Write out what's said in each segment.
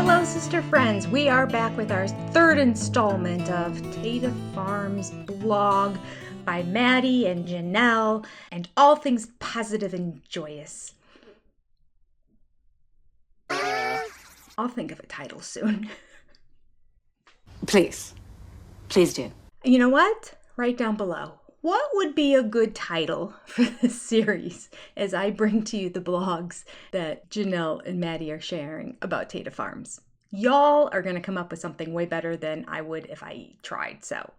Hello, sister friends. We are back with our third installment of Tada Farms blog by Maddie and Janelle, and all things positive and joyous. I'll think of a title soon. Please do. You know what? Write down below. What would be a good title for this series as I bring to you the blogs that Janelle and Maddie are sharing about Tada Farms? Y'all are going to come up with something way better than I would if I tried. So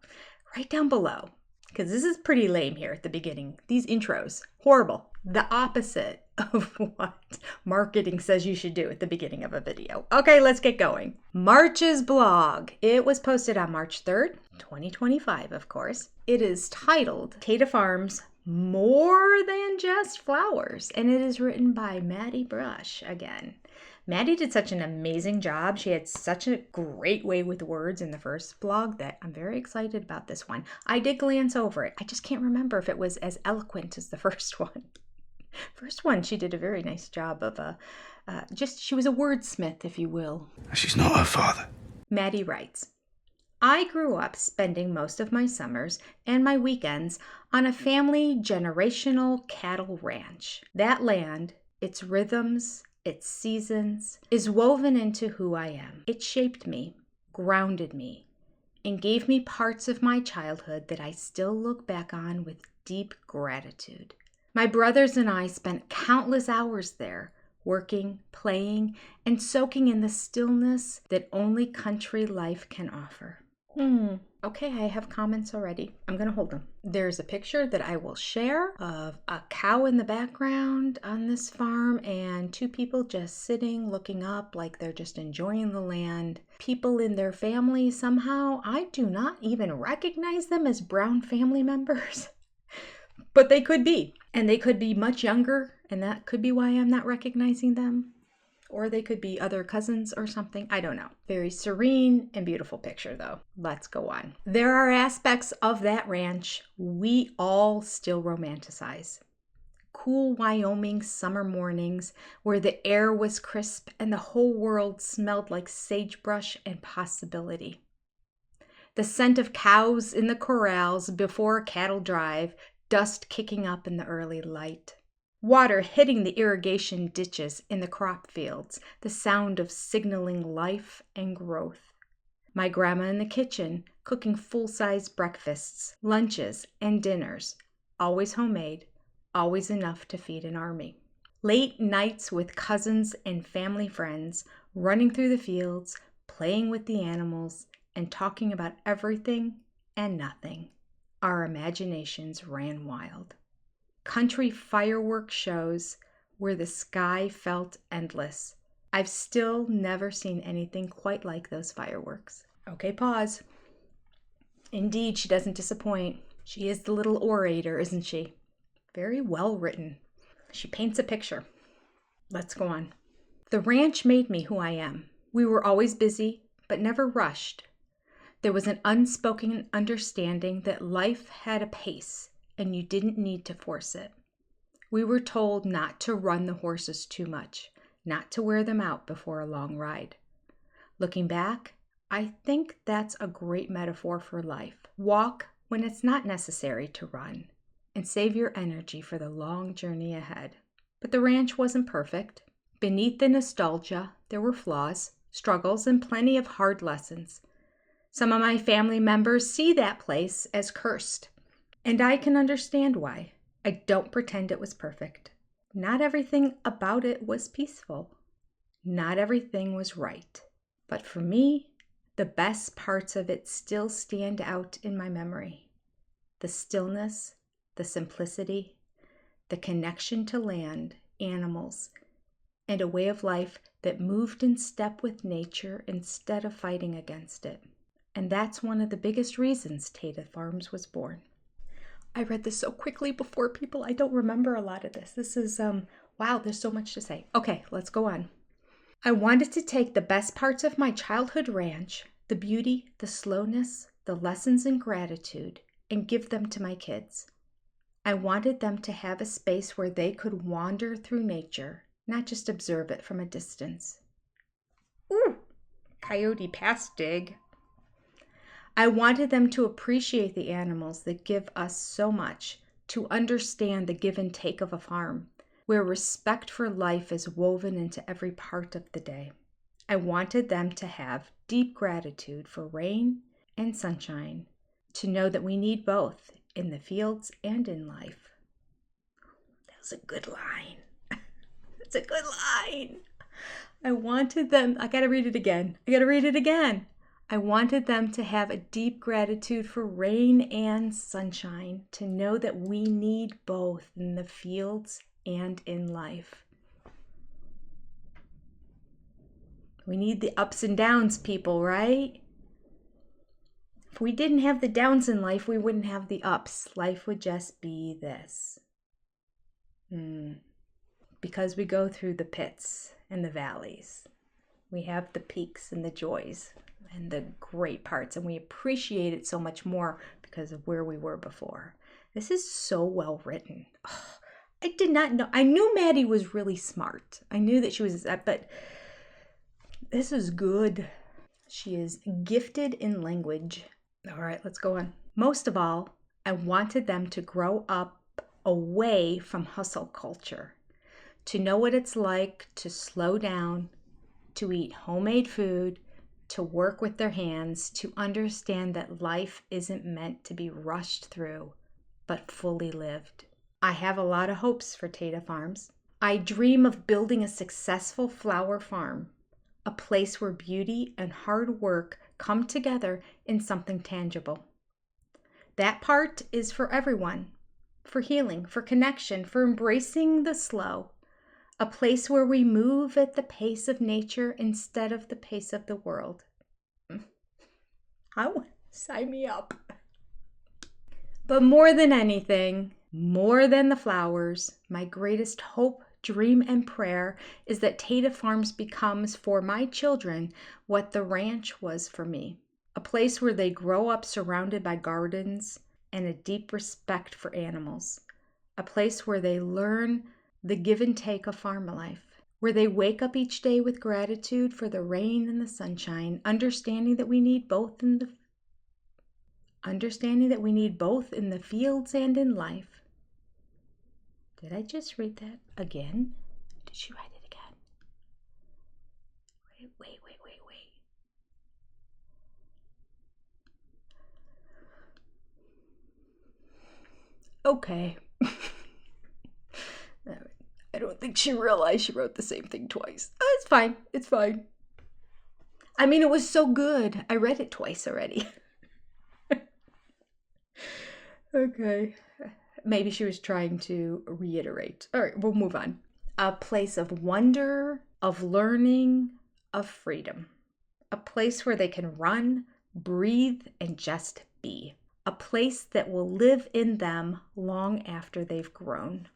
write down below, because this is pretty lame here at the beginning. These intros, horrible. The opposite of what marketing says you should do at the beginning of a video. Okay, let's get going. March's blog. It was posted on March 3rd, 2025, of course. It is titled Tada Farms More Than Just Flowers, and it is written by Maddie Brush again. Maddie did such an amazing job. She had such a great way with words in the first blog that I'm very excited about this one. I did glance over it. I just can't remember if it was as eloquent as the first one. First one, she did a very nice job of she was a wordsmith, if you will. She's not her father. Maddie writes, I grew up spending most of my summers and my weekends on a family generational cattle ranch. That land, its rhythms, its seasons, is woven into who I am. It shaped me, grounded me, and gave me parts of my childhood that I still look back on with deep gratitude. My brothers and I spent countless hours there, working, playing, and soaking in the stillness that only country life can offer. Okay, I have comments already. I'm going to hold them. There's a picture that I will share of a cow in the background on this farm and two people just sitting, looking up like they're just enjoying the land. People in their family somehow, I do not even recognize them as Brown family members, but they could be. And they could be much younger, and that could be why I'm not recognizing them. Or they could be other cousins or something. I don't know. Very serene and beautiful picture, though. Let's go on. There are aspects of that ranch we all still romanticize. Cool Wyoming summer mornings where the air was crisp and the whole world smelled like sagebrush and possibility. The scent of cows in the corrals before a cattle drive, dust kicking up in the early light. Water hitting the irrigation ditches in the crop fields, the sound of signaling life and growth. My grandma in the kitchen, cooking full-size breakfasts, lunches, and dinners, always homemade, always enough to feed an army. Late nights with cousins and family friends, running through the fields, playing with the animals, and talking about everything and nothing. Our imaginations ran wild. Country fireworks shows where the sky felt endless. I've still never seen anything quite like those fireworks. Okay, pause. Indeed, she doesn't disappoint. She is the little orator, isn't she? Very well written. She paints a picture. Let's go on. The ranch made me who I am. We were always busy, but never rushed. There was an unspoken understanding that life had a pace, and you didn't need to force it. We were told not to run the horses too much, not to wear them out before a long ride. Looking back, I think that's a great metaphor for life. Walk when it's not necessary to run, and save your energy for the long journey ahead. But the ranch wasn't perfect. Beneath the nostalgia, there were flaws, struggles, and plenty of hard lessons. Some of my family members see that place as cursed. And I can understand why. I don't pretend it was perfect. Not everything about it was peaceful. Not everything was right. But for me, the best parts of it still stand out in my memory. The stillness, the simplicity, the connection to land, animals, and a way of life that moved in step with nature instead of fighting against it. And that's one of the biggest reasons Tada Farms was born. I read this so quickly before, people. I don't remember a lot of this. This is, wow, there's so much to say. Okay, let's go on. I wanted to take the best parts of my childhood ranch, the beauty, the slowness, the lessons in gratitude, and give them to my kids. I wanted them to have a space where they could wander through nature, not just observe it from a distance. Ooh, Coyote Pastig. I wanted them to appreciate the animals that give us so much, to understand the give and take of a farm, where respect for life is woven into every part of the day. I wanted them to have deep gratitude for rain and sunshine, to know that we need both in the fields and in life. That was a good line. That's a good line. I wanted them, I gotta read it again. I wanted them to have a deep gratitude for rain and sunshine, to know that we need both in the fields and in life. We need the ups and downs, people, right? If we didn't have the downs in life, we wouldn't have the ups. Life would just be this. Because we go through the pits and the valleys. We have the peaks and the joys and the great parts, and we appreciate it so much more because of where we were before. This is so well written. Oh, I did not know. I knew Maddie was really smart. I knew that she was, but this is good. She is gifted in language. All right, let's go on. Most of all, I wanted them to grow up away from hustle culture, to know what it's like to slow down, to eat homemade food, to work with their hands, to understand that life isn't meant to be rushed through, but fully lived. I have a lot of hopes for Tada Farms. I dream of building a successful flower farm, a place where beauty and hard work come together in something tangible. That part is for everyone, for healing, for connection, for embracing the slow. A place where we move at the pace of nature instead of the pace of the world. Sign me up. But more than anything, more than the flowers, my greatest hope, dream, and prayer is that Tada Farms becomes for my children what the ranch was for me. A place where they grow up surrounded by gardens and a deep respect for animals. A place where they learn the give and take of farm life, where they wake up each day with gratitude for the rain and the sunshine, understanding that we need both in the fields and in life. Did I just read that again? Did she write it again? Wait. Okay. I don't think she realized she wrote the same thing twice. It's fine. I mean, it was so good. I read it twice already. Okay. Maybe she was trying to reiterate. All right, we'll move on. A place of wonder, of learning, of freedom. A place where they can run, breathe, and just be. A place that will live in them long after they've grown.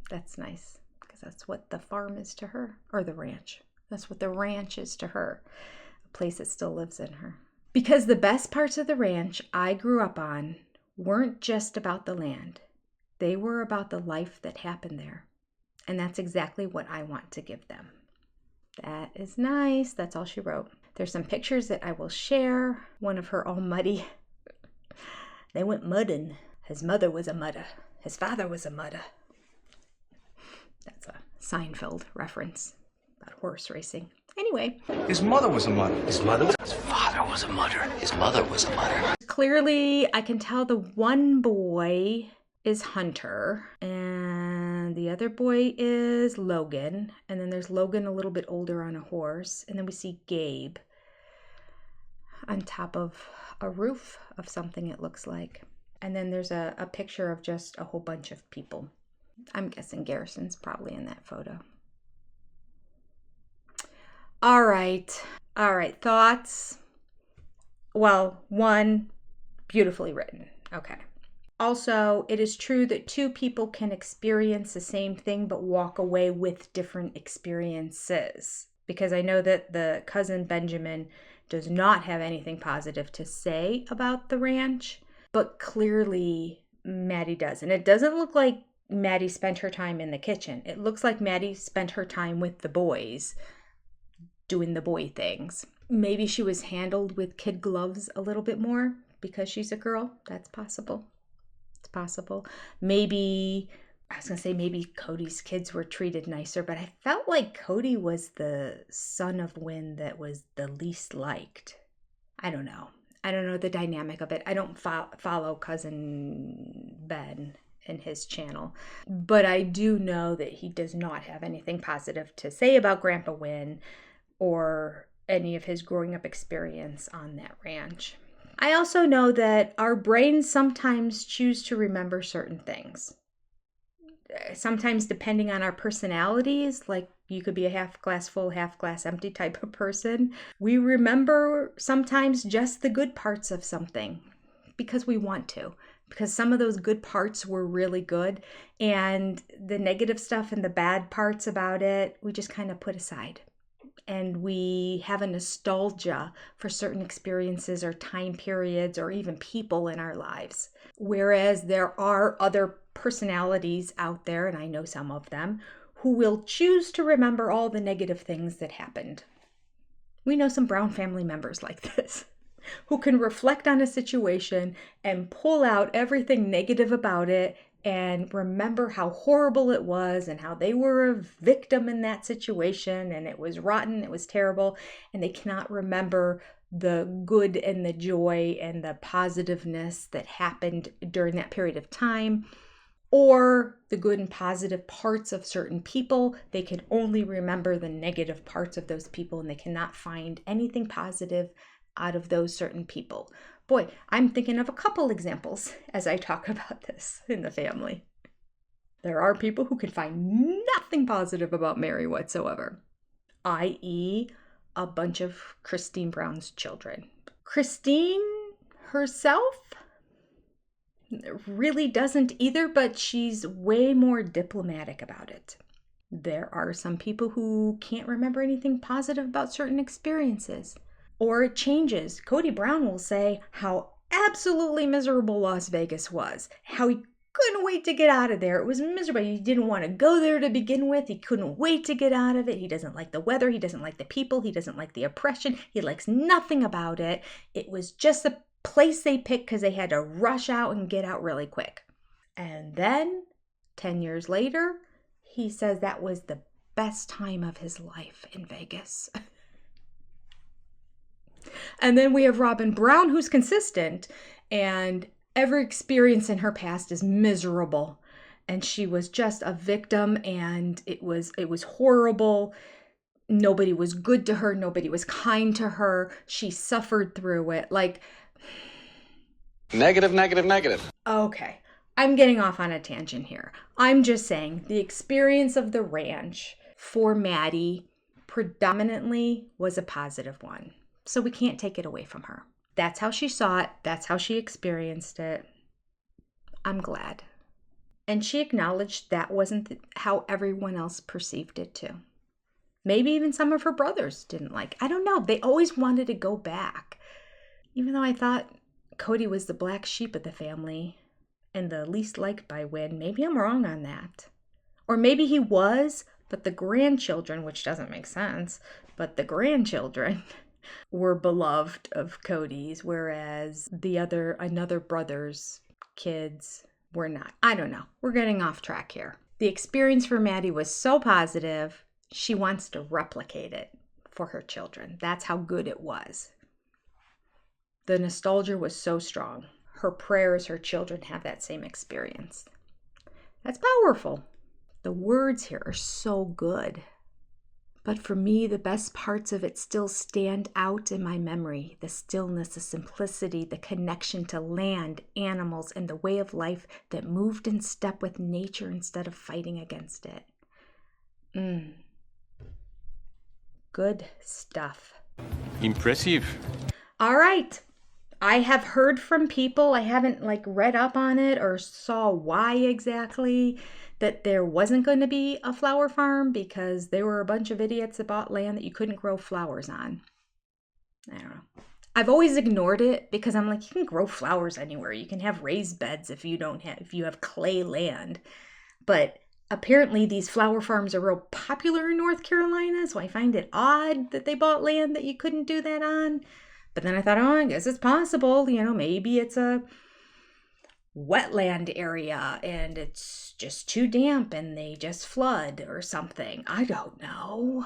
That's nice, because that's what the farm is to her, or the ranch. That's what the ranch is to her, a place that still lives in her. Because the best parts of the ranch I grew up on weren't just about the land. They were about the life that happened there. And that's exactly what I want to give them. That is nice. That's all she wrote. There's some pictures that I will share. One of her all muddy. They went mudding. His mother was a mudder. His father was a mudder. That's a Seinfeld reference about horse racing. Anyway. His mother was a mudder. His father was a mudder. His mother was a mudder. Clearly, I can tell the one boy is Hunter, and the other boy is Logan. And then there's Logan a little bit older on a horse. And then we see Gabe on top of a roof of something, it looks like. And then there's a picture of just a whole bunch of people. I'm guessing Garrison's probably in that photo. All right. Thoughts? Well, one, beautifully written. Okay. Also, it is true that two people can experience the same thing but walk away with different experiences. Because I know that the cousin Benjamin does not have anything positive to say about the ranch, but clearly Maddie does. And it doesn't look like Maddie spent her time in the kitchen. It looks like Maddie spent her time with the boys doing the boy things. Maybe she was handled with kid gloves a little bit more because she's a girl. That's possible. It's possible. Maybe Cody's kids were treated nicer, but I felt like Cody was the son of Wynn that was the least liked. I don't know the dynamic of it. I don't follow Cousin Ben and his channel, but I do know that he does not have anything positive to say about Grandpa Wynn or any of his growing up experience on that ranch. I also know that our brains sometimes choose to remember certain things. Sometimes depending on our personalities, like you could be a half glass full, half glass empty type of person. We remember sometimes just the good parts of something because we want to, because some of those good parts were really good, and the negative stuff and the bad parts about it, we just kind of put aside. And we have a nostalgia for certain experiences or time periods or even people in our lives. Whereas there are other personalities out there, and I know some of them, who will choose to remember all the negative things that happened. We know some Brown family members like this, who can reflect on a situation and pull out everything negative about it and remember how horrible it was and how they were a victim in that situation and it was rotten, it was terrible, and they cannot remember the good and the joy and the positiveness that happened during that period of time, or the good and positive parts of certain people. They can only remember the negative parts of those people, and they cannot find anything positive out of those certain people. Boy, I'm thinking of a couple examples as I talk about this in the family. There are people who can find nothing positive about Mary whatsoever, i.e., a bunch of Christine Brown's children. Christine herself really doesn't either, but she's way more diplomatic about it. There are some people who can't remember anything positive about certain experiences. Or it changes. Cody Brown will say how absolutely miserable Las Vegas was, how he couldn't wait to get out of there. It was miserable. He didn't want to go there to begin with. He couldn't wait to get out of it. He doesn't like the weather. He doesn't like the people. He doesn't like the oppression. He likes nothing about it. It was just the place they picked because they had to rush out and get out really quick. And then 10 years later, he says that was the best time of his life in Vegas. And then we have Robin Brown, who's consistent, and every experience in her past is miserable. And she was just a victim, and it was horrible. Nobody was good to her. Nobody was kind to her. She suffered through it. Like, Negative. okay, I'm getting off on a tangent here. I'm just saying the experience of the ranch for Maddie predominantly was a positive one. So we can't take it away from her. That's how she saw it. That's how she experienced it. I'm glad. And she acknowledged that wasn't how everyone else perceived it too. Maybe even some of her brothers didn't like. I don't know. They always wanted to go back. Even though I thought Cody was the black sheep of the family and the least liked by Wynn, maybe I'm wrong on that. Or maybe he was, but the grandchildren, which doesn't make sense, but the grandchildren were beloved of Cody's, whereas another brother's kids were not. I don't know. We're getting off track here. The experience for Maddie was so positive, she wants to replicate it for her children. That's how good it was. The nostalgia was so strong. Her prayers, her children have that same experience. That's powerful. The words here are so good. But for me, the best parts of it still stand out in my memory. The stillness, the simplicity, the connection to land, animals, and the way of life that moved in step with nature instead of fighting against it. Good stuff. Impressive. All right. I have heard from people, I haven't read up on it or saw why exactly, that there wasn't going to be a flower farm because there were a bunch of idiots that bought land that you couldn't grow flowers on. I don't know. I've always ignored it because I'm like, you can grow flowers anywhere. You can have raised beds if you have clay land. But Apparently, these flower farms are real popular in North Carolina, so I find it odd that they bought land that you couldn't do that on. But then I thought, oh, I guess it's possible. Maybe it's a wetland area and it's just too damp and they just flood or something. I don't know.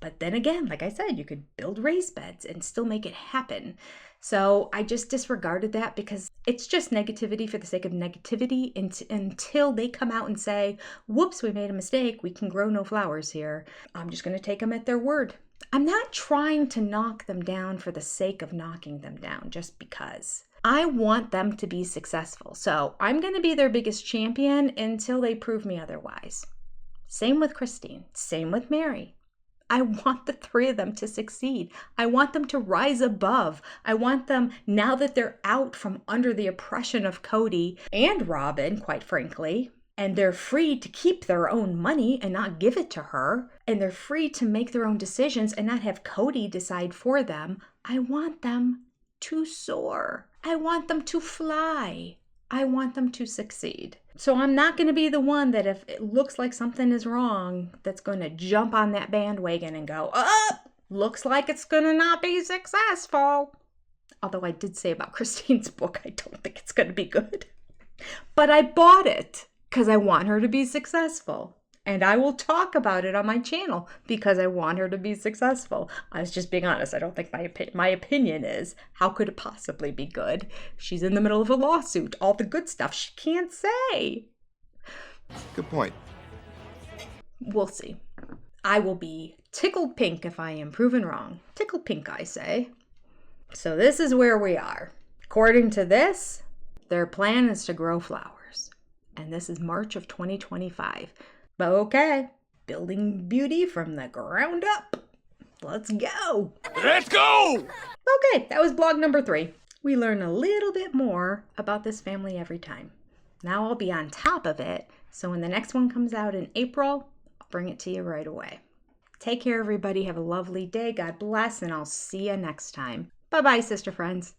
But then again, like I said, you could build raised beds and still make it happen. So I just disregarded that because it's just negativity for the sake of negativity until they come out and say, whoops, we made a mistake. We can grow no flowers here. I'm just going to take them at their word. I'm not trying to knock them down for the sake of knocking them down just because. I want them to be successful. So I'm going to be their biggest champion until they prove me otherwise. Same with Christine. Same with Mary. I want the three of them to succeed. I want them to rise above. I want them, now that they're out from under the oppression of Cody and Robin, quite frankly, and they're free to keep their own money and not give it to her, and they're free to make their own decisions and not have Cody decide for them, I want them to soar. I want them to fly. I want them to succeed. So I'm not going to be the one that if it looks like something is wrong, that's going to jump on that bandwagon and go, looks like it's going to not be successful. Although I did say about Christine's book, I don't think it's going to be good. But I bought it because I want her to be successful. And I will talk about it on my channel because I want her to be successful. I was just being honest. I don't think my opinion is, how could it possibly be good? She's in the middle of a lawsuit. All the good stuff she can't say. Good point. We'll see. I will be tickled pink if I am proven wrong. Tickled pink, I say. So this is where we are. According to this, their plan is to grow flowers. And this is March of 2025. Okay, building beauty from the ground up. Let's go. Let's go! Okay, that was blog number 3. We learn a little bit more about this family every time. Now I'll be on top of it, so when the next one comes out in April, I'll bring it to you right away. Take care, everybody. Have a lovely day. God bless, and I'll see you next time. Bye-bye, sister friends.